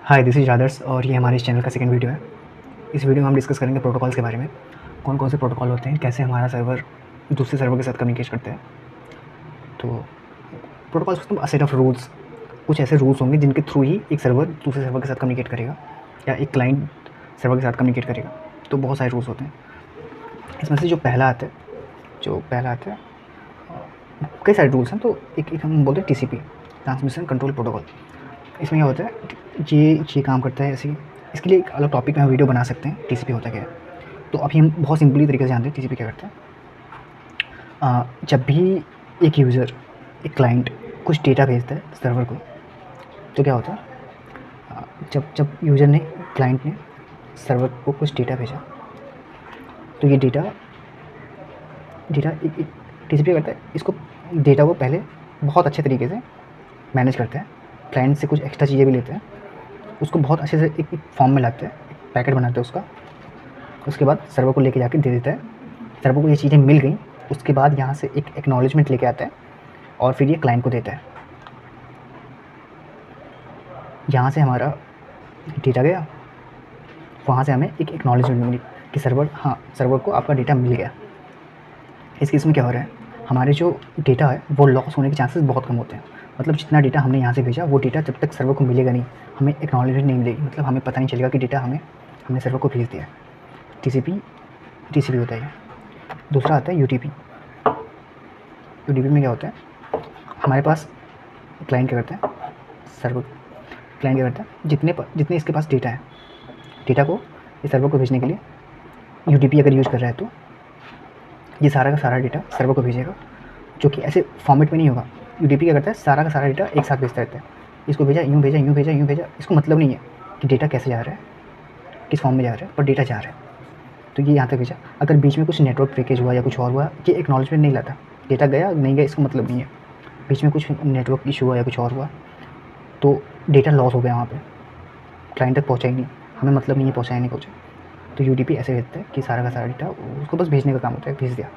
Hi, this is आदर्श और ये हमारे इस चैनल का सेकंड वीडियो है। इस वीडियो में हम डिस्कस करेंगे प्रोटोकॉल्स के बारे में। कौन कौन से प्रोटोकॉल होते हैं, कैसे हमारा सर्वर दूसरे सर्वर के साथ कम्युनिकेट करते हैं। तो प्रोटोकॉल्स मतलब अ सेट ऑफ रूल्स, कुछ ऐसे रूल्स होंगे जिनके थ्रू ही एक सर्वर दूसरे सर्वर के साथ कम्युनिकेट करेगा या एक क्लाइंट सर्वर के साथ कम्युनिकेट करेगा। तो बहुत सारे रूल्स होते हैं। इसमें से जो पहला आता है कई सारे रूल्स हैं। तो एक हम बोलते हैं TCP, ट्रांसमिशन कंट्रोल प्रोटोकॉल। इसमें क्या होता है, ये काम करता है ऐसे ही। इसके लिए एक अलग टॉपिक में हम वीडियो बना सकते हैं TCP होता क्या है। तो अभी हम बहुत सिंपली तरीके से जानते हैं TCP क्या करता है। जब भी एक यूज़र, एक क्लाइंट कुछ डेटा भेजता है सर्वर को, तो क्या होता है, जब जब यूज़र ने, क्लाइंट ने सर्वर को कुछ डेटा भेजा, तो ये डेटा एक TCP करता है, इसको डेटा को पहले बहुत अच्छे तरीके से मैनेज करता है। क्लाइंट से कुछ एक्स्ट्रा चीज़ें भी लेते हैं, उसको बहुत अच्छे से एक फॉर्म में लाते हैं, एक पैकेट बनाते हैं उसका। उसके बाद सर्वर को लेके जाके दे देता है। सर्वर को ये चीज़ें मिल गई, उसके बाद यहाँ से एक एक्नॉलेजमेंट लेके आता है और फिर ये क्लाइंट को देता है। यहाँ से हमारा डेटा गया, वहाँ से हमें एक एक्नॉलेजमेंट मिली कि सर्वर को आपका डेटा मिल गया। इस केस में क्या हो रहा है, हमारे जो डेटा है वो लॉस होने के चांसेस बहुत कम होते हैं। मतलब जितना डेटा हमने यहाँ से भेजा, वो डेटा जब तक सर्वर को मिलेगा नहीं, हमें एक्नॉलेजमेंट नहीं मिलेगी, मतलब हमें पता नहीं चलेगा कि डेटा हमने सर्वर को भेज दिया है। TCP होता है। दूसरा आता है UDP। में क्या होता है, हमारे पास क्लाइंट क्या करता है, क्लाइंट क्या करता है, जितने इसके पास डेटा है, डेटा को इस सर्वर को भेजने के लिए UDP अगर यूज़ कर रहा है, तो ये सारा का सारा डेटा सर्वर को भेजेगा, जो कि ऐसे फॉर्मेट में नहीं होगा। UDP क्या करता है, सारा का सारा डेटा एक साथ भेजता रहता है। इसको भेजा, यूँ भेजा, यूँ भेजा, यूँ भेजा, इसको मतलब नहीं है कि डेटा कैसे जा रहा है, किस फॉर्म में जा रहा है, पर डेटा जा रहा है। तो ये यहाँ तक भेजा। अगर बीच में कुछ नेटवर्क ब्रेकेज हुआ या कुछ और हुआ, ये एक्नॉलेजमेंट नहीं लाता। डेटा गया नहीं गया इसका मतलब नहीं है। बीच में कुछ नेटवर्क इशू हुआ या कुछ और हुआ, तो डेटा लॉस हो गया, वहाँ पे क्लाइंट तक पहुँचा ही नहीं, हमें मतलब नहीं है पहुँचा या नहीं पहुँचा। तो UDP ऐसे भेजता है कि सारा का सारा डेटा उसको बस भेजने का काम होता है, भेज दिया।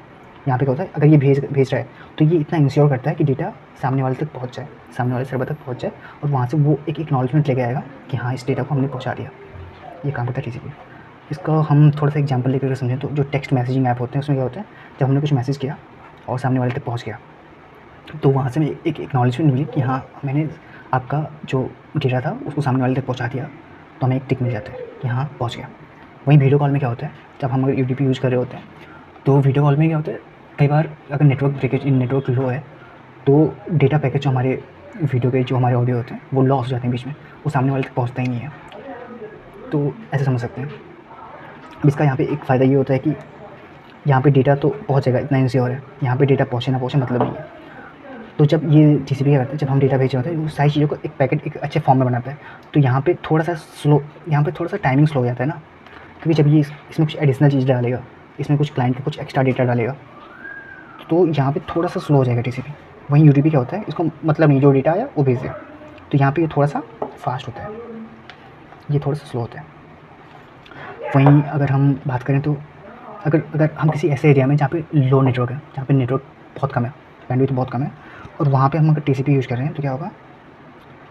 यहाँ पे क्या होता है, अगर ये भेज रहा है, तो ये इतना इंश्योर करता है कि डेटा सामने वाले तक पहुँच जाए, सामने वाले सर्वर तक पहुँच जाए, और वहाँ से वो एक एक्नॉलेजमेंट लेके आएगा कि हाँ, इस डेटा को हमने पहुँचा दिया। ये काम करता है TCP। इसका हम थोड़ा सा एग्जांपल लेकर समझें तो जो टेक्स्ट मैसेजिंग ऐप होते हैं, उसमें क्या होता है, जब हमने कुछ मैसेज किया और सामने वाले तक पहुँच गया, तो वहाँ से हमें एक एक्नॉलेजमेंट मिली कि हाँ, मैंने आपका जो डेटा था उसको सामने वाले तक पहुँचा दिया, तो हमें एक टिक मिल जाता है कि हाँ, पहुँच गया। वहीं वीडियो कॉल में क्या होता है, जब हम अगर UDP यूज़ कर रहे होते हैं, तो वीडियो कॉल में क्या होता है, कई बार अगर नेटवर्क लो है, तो डेटा पैकेज जो हमारे वीडियो के, जो हमारे ऑडियो होते हैं, वो लॉस हो जाते हैं बीच में, वो सामने वाले तक पहुँचता ही नहीं है। तो ऐसे समझ सकते हैं। अब इसका यहाँ पे एक फ़ायदा ये होता है कि यहाँ पे डेटा तो पहुँचेगा, इतना इंश्योर है। यहाँ पे डेटा पहुँचे ना पहुँचे मतलब नहीं है। तो जब ये TCP क्या करता है, जब हम डेटा भेज रहे होते हैं, वो सारी चीज़ों को एक पैकेट एक अच्छे फॉर्म में बनाता है। तो यहाँ पे थोड़ा सा टाइमिंग स्लो हो जाता है ना, क्योंकि जब ये इसमें कुछ एडिशनल चीज़ डालेगा, इसमें कुछ क्लाइंट का कुछ एक्स्ट्रा डेटा डालेगा, तो यहाँ पे थोड़ा सा स्लो हो जाएगा TCP। वहीं UDP क्या होता है, इसको मतलब नहीं, जो डेटा आया वो भेज दिया, तो यहाँ पे ये थोड़ा सा फास्ट होता है, ये थोड़ा सा स्लो होता है। वहीं अगर हम बात करें तो अगर हम किसी ऐसे एरिया में जहाँ पे लो नेटवर्क है, जहाँ पे नेटवर्क बहुत कम है, बैंडविड्थ बहुत कम है, और वहाँ पे हम अगर TCP यूज़ कर रहे हैं, तो क्या होगा,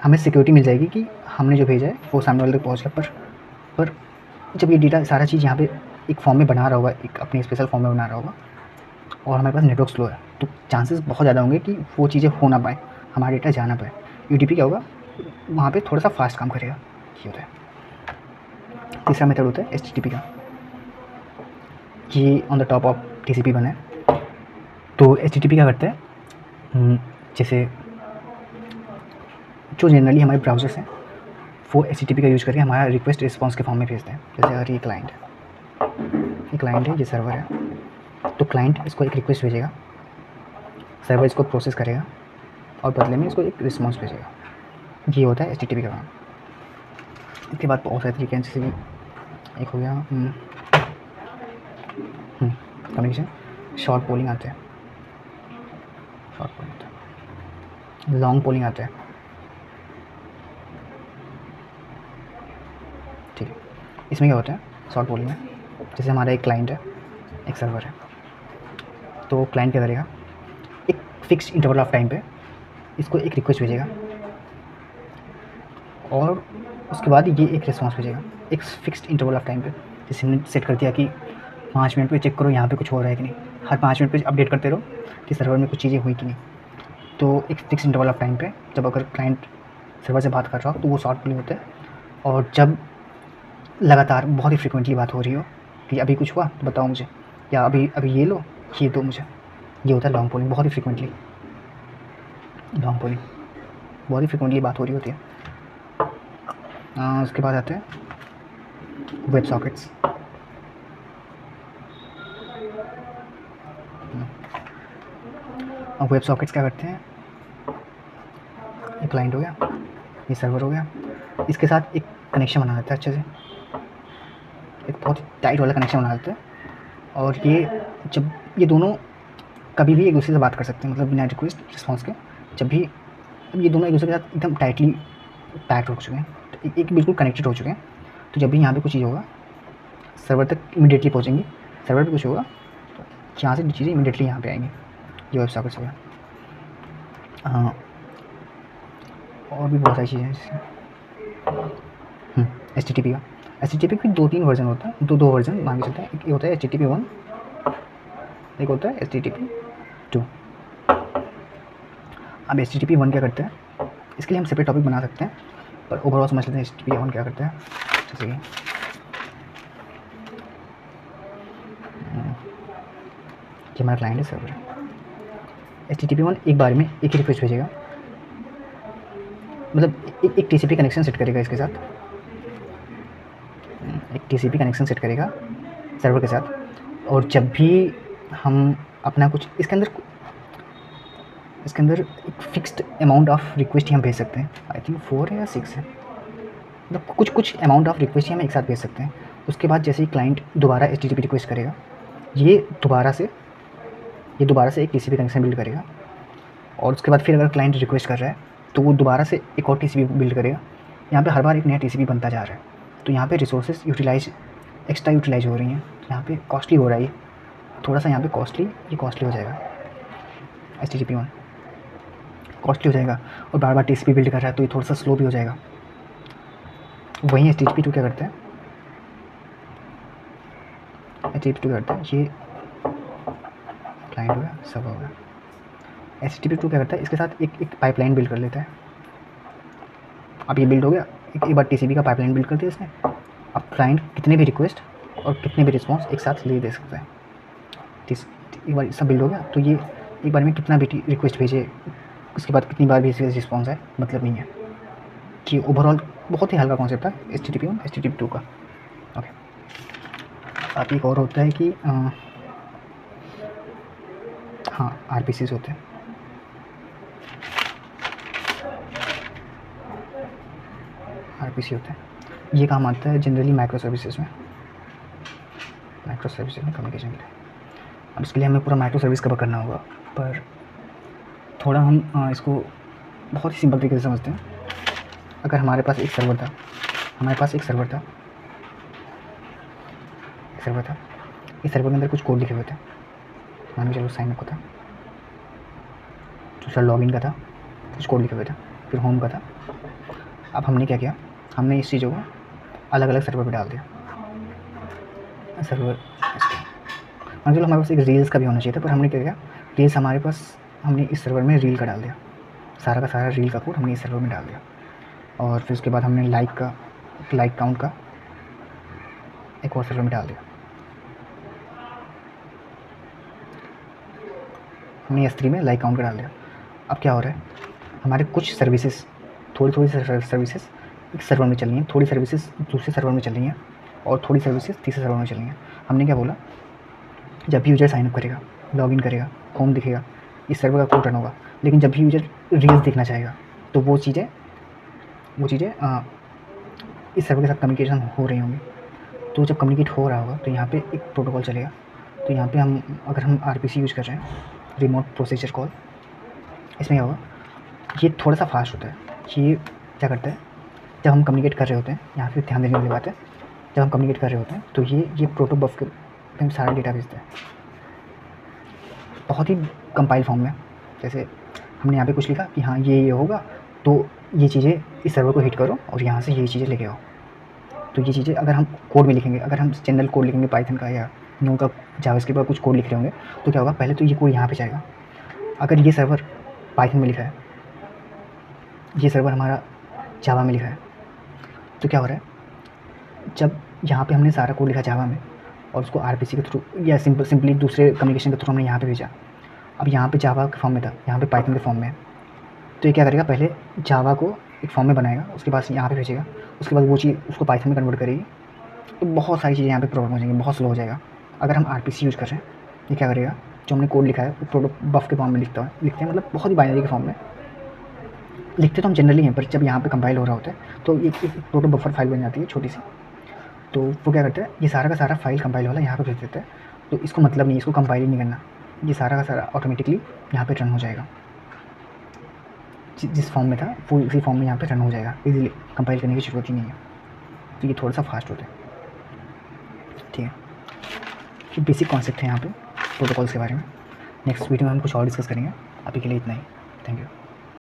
हमें सिक्योरिटी मिल जाएगी कि हमने जो भेजा है वो सामने वाले तक पहुँच गया। पर जब ये डेटा सारा चीज़ यहाँ पे एक फॉर्म में बना रहा होगा, एक अपने स्पेशल फॉर्म में बना रहा होगा, और हमारे पास नेटवर्क स्लो है, तो चांसेस बहुत ज़्यादा होंगे कि वो चीज़ें हो ना पाए, हमारा डेटा जा ना पाए। UDP क्या होगा, वहाँ पे थोड़ा सा फास्ट काम करेगा, ये होता है। तीसरा मेथड होता है HTTP का, ये on the top of TCP बना है। तो HTTP क्या करता है, जैसे जो जनरली हमारे ब्राउज़र्स हैं, वो HTTP का यूज़ करके हमारा रिक्वेस्ट रिस्पॉन्स के फॉर्म में भेजते हैं। जैसे अगर ये क्लाइंट है, ये सर्वर है, तो क्लाइंट इसको एक रिक्वेस्ट भेजेगा, सर्वर इसको प्रोसेस करेगा और बदले में इसको एक रिस्पॉन्स भेजेगा। ये होता है HTTP का काम। इसके बाद बहुत सारे तरीके हैं, जैसे कि एक हो गया कम्युनिकेशन, शॉर्ट पोलिंग आते हैं, लॉन्ग पोलिंग आता है, ठीक है। इसमें क्या होता है, शॉर्ट पोलिंग में जैसे हमारा एक क्लाइंट है, एक सर्वर है, तो क्लाइंट क्या करेगा, एक फिक्स्ड इंटरवल ऑफ टाइम पे इसको एक रिक्वेस्ट भेजेगा, और उसके बाद ये एक रिस्पॉन्स भेजेगा एक फिक्स्ड इंटरवल ऑफ टाइम पे। जैसे हमने सेट कर दिया कि 5 मिनट पे चेक करो यहाँ पे कुछ हो रहा है कि नहीं, हर 5 मिनट पे अपडेट करते रहो कि सर्वर में कुछ चीज़ें हुई कि नहीं। तो एक फिक्स इंटरवल ऑफ टाइम पे जब अगर क्लाइंट सर्वर से बात कर रहा हो तो वो शॉर्ट प्ले होता है, और जब लगातार बहुत ही फ्रिक्वेंटली बात हो रही हो कि अभी कुछ हुआ तो बताओ मुझे, या अभी अभी ये लो, ये दो मुझे, ये होता है लॉन्ग पोलिंग। बहुत ही फ्रिक्वेंटली लॉन्ग पोलिंग, बहुत ही फ्रिक्वेंटली बात हो रही होती है। उसके बाद आते हैं वेब सॉकेट्स। अब वेब सॉकेट्स क्या करते हैं, ये क्लाइंट हो गया, ये सर्वर हो गया, इसके साथ एक कनेक्शन बना देता है अच्छे से, एक बहुत टाइट वाला कनेक्शन बना देते हैं। और ये जब ये दोनों कभी भी एक दूसरे से बात कर सकते हैं, मतलब बिना रिक्वेस्ट रिस्पॉन्स के, जब भी अब ये दोनों एक दूसरे के साथ एकदम टाइटली पैक्ड हो चुके हैं, तो एक बिल्कुल कनेक्टेड हो चुके हैं। तो जब भी यहाँ पे कुछ चीज़ होगा सर्वर तक इमीडिएटली पहुँचेंगी, सर्वर पे कुछ होगा तो यहाँ से चीज़ें इमीडिएटली यहाँ पे आएंगी। ये वेब सॉकेट्स हो गया। हाँ, और भी बहुत सारी चीज़ें हैं जैसे HTTP का। HTTP के 2-3 वर्जन होता है, दो वर्जन मान के चलते हैं। एक होता है HTTP 1, एक होता है HTTP 2। अब HTTP 1 क्या करता है, इसके लिए हम सेपरेट टॉपिक बना सकते हैं, पर ओवरऑल समझ लेते हैं HTTP 1 क्या करता है। जैसे कि ये हमारा क्लाइंट है सर्वर। HTTP 1 एक बार में एक ही रिक्वेस्ट भेजेगा, मतलब एक TCP कनेक्शन सेट करेगा इसके साथ, एक TCP कनेक्शन सेट करेगा सर्वर के साथ। और जब भी हम अपना कुछ इसके अंदर एक फिक्स्ड अमाउंट ऑफ रिक्वेस्ट ही हम भेज सकते हैं। आई थिंक 4 है या 6 है, मतलब कुछ अमाउंट ऑफ रिक्वेस्ट ही हम एक साथ भेज सकते हैं। उसके बाद जैसे ही क्लाइंट दोबारा HTTP रिक्वेस्ट करेगा, ये दोबारा से एक TCP कनेक्शन बिल्ड करेगा। और उसके बाद फिर अगर क्लाइंट रिक्वेस्ट कर रहा है तो वो दोबारा से एक और TCP बिल्ड करेगा। यहाँ पे हर बार एक नया TCP बनता जा रहा है, तो यहाँ पे रिसोर्सेज एक्स्ट्रा यूटिलाइज हो रही हैं, यहाँ पे कॉस्टली हो रहा है, थोड़ा सा यहाँ पे कॉस्टली हो जाएगा। HTTP 1 कॉस्टली हो जाएगा और बार बार TCP बिल्ड कर रहा है, तो ये थोड़ा सा स्लो भी हो जाएगा। वहीं HTTP 2 क्या करता है, HTTP 2 करता है, ये क्लाइंट हो गया, सब हो गया। HTTP 2 क्या करता है, इसके साथ एक पाइपलाइन बिल्ड कर लेता है। अब ये बिल्ड हो गया, एक बार TCP का पाइपलाइन बिल्ड कर दिया इसने। अब क्लाइंट कितने भी रिक्वेस्ट और कितने भी रिस्पॉन्स एक साथ ले दे सकता है। एक बार सब बिल्ड हो गया, तो ये एक बार में कितना भी रिक्वेस्ट भेजे, उसके बाद कितनी बार भी रिस्पॉन्स आए, मतलब नहीं है। कि ओवरऑल बहुत ही हल्का कॉन्सेप्ट था HTTP 1 HTTP 2 का। ओके, अब एक और होता है कि हाँ, RPCs होते हैं। RPC होते हैं, ये काम आता है जनरली माइक्रो सर्विसेज में कम्युनिकेशन के लिए। अब इसके लिए हमें पूरा माइक्रो सर्विस कवर करना होगा, पर थोड़ा हम इसको बहुत ही सिंपल तरीके से समझते हैं। अगर हमारे पास एक सर्वर था, इस सर्वर के अंदर कुछ कोड लिखे हुए थे, मान लो चलो साइन अप का था, दूसरा लॉगिन का था, कुछ कोड लिखे हुए थे, फिर होम का था। अब हमने क्या किया, हमने इस चीज़ों को अलग अलग सर्वर पे डाल दिया। सर्वर मान चलो हमारे पास एक रील्स का भी होना चाहिए था, पर हमने क्या किया, रील्स हमारे पास, हमने इस सर्वर में रील का डाल दिया, सारा का सारा रील का कोड हमने इस सर्वर में डाल दिया। और फिर उसके बाद हमने लाइक काउंट का एक और सर्वर में डाल दिया। हमने S3 में लाइक काउंट का डाल दिया। अब क्या हो रहा है, हमारे कुछ सर्विसेज थोड़ी सर्विसेज एक सर्वर में चल रही हैं, थोड़ी सर्विसेज दूसरे सर्वर में चल रही हैं, और थोड़ी सर्विसेज तीसरे सर्वर में चल रही हैं। हमने क्या बोला, जब भी यूजर साइनअप करेगा, लॉगिन करेगा, होम दिखेगा, इस सर्वर का कोड रन होगा। लेकिन जब भी यूजर रील्स देखना चाहेगा तो वो चीज़ें इस सर्वर के साथ कम्युनिकेशन हो रही होंगी। तो जब कम्युनिकेट हो रहा होगा तो यहाँ पे एक प्रोटोकॉल चलेगा। तो यहाँ पे अगर हम RPC यूज़ कर रहे हैं, रिमोट प्रोसीजर कॉल, इसमें क्या होगा, ये थोड़ा सा फास्ट होता है। ये क्या करता है, जब हम कम्युनिकेट कर रहे होते हैं, यहाँ पे ध्यान देने वाली बात है, जब हम कम्युनिकेट कर रहे होते हैं तो ये प्रोटोबफ के हम सारा डेटा भेजता है, बहुत ही कंपाइल फॉर्म में। जैसे हमने यहाँ पे कुछ लिखा कि हाँ ये होगा, तो ये चीज़ें इस सर्वर को हिट करो और यहाँ से ये चीज़ें लेके आओ। तो ये चीज़ें अगर हम कोड में लिखेंगे, अगर हम जनरल कोड लिखेंगे पाइथन का या न्यू का जावास्क्रिप्ट का कुछ कोड लिख रहे होंगे, तो क्या होगा, पहले तो ये कोड यहाँ पे जाएगा। अगर ये सर्वर पाइथन में लिखा है, ये सर्वर हमारा जावा में लिखा है, तो क्या हो रहा है, जब यहाँ पे हमने सारा कोड लिखा जावा में और उसको आरपीसी के थ्रू या सिंपली दूसरे कम्युनिकेशन के थ्रू हमने यहाँ पे भेजा, अब यहाँ पे जावा के फॉर्म में था, यहाँ पे पाइथन के फॉर्म में है, तो ये क्या करेगा, पहले जावा को एक फॉर्म में बनाएगा, उसके बाद यहाँ पे भेजेगा, उसके बाद वो चीज़ उसको पाइथन में कन्वर्ट करेगी, तो बहुत सारी चीज़ें यहाँ पे प्रॉब्लम हो जाएंगी, बहुत स्लो हो जाएगा। अगर हम आरपीसी यूज़ कर रहे हैं, ये क्या करेगा, जो हमने कोड लिखा है वो प्रोडक्ट बफ के फॉर्म में लिखते हैं, मतलब बहुत ही बाइनरी के फॉर्म में लिखते तो हम जनरली हैं, पर जब यहाँ पे कंपाइल हो रहा होता है तो एक प्रोडक्ट बफर फाइल बन जाती है छोटी सी, तो वो क्या करता है, ये सारा का सारा फाइल कंपाइल वाला यहाँ पे भेज देता है। तो इसको मतलब नहीं, इसको कंपाइल ही नहीं करना, ये सारा का सारा ऑटोमेटिकली यहाँ पे रन हो जाएगा, जिस फॉर्म में था वो उसी फॉर्म में यहाँ पे रन हो जाएगा, इजीली कंपाइल करने की ज़रूरत ही नहीं है। तो ये थोड़ा सा फास्ट होता है, ठीक है। ये बेसिक कॉन्सेप्ट है यहाँ पे प्रोटोकॉल्स के बारे में। नेक्स्ट वीडियो में हम कुछ और डिस्कस करेंगे, अभी के लिए इतना ही। Thank you.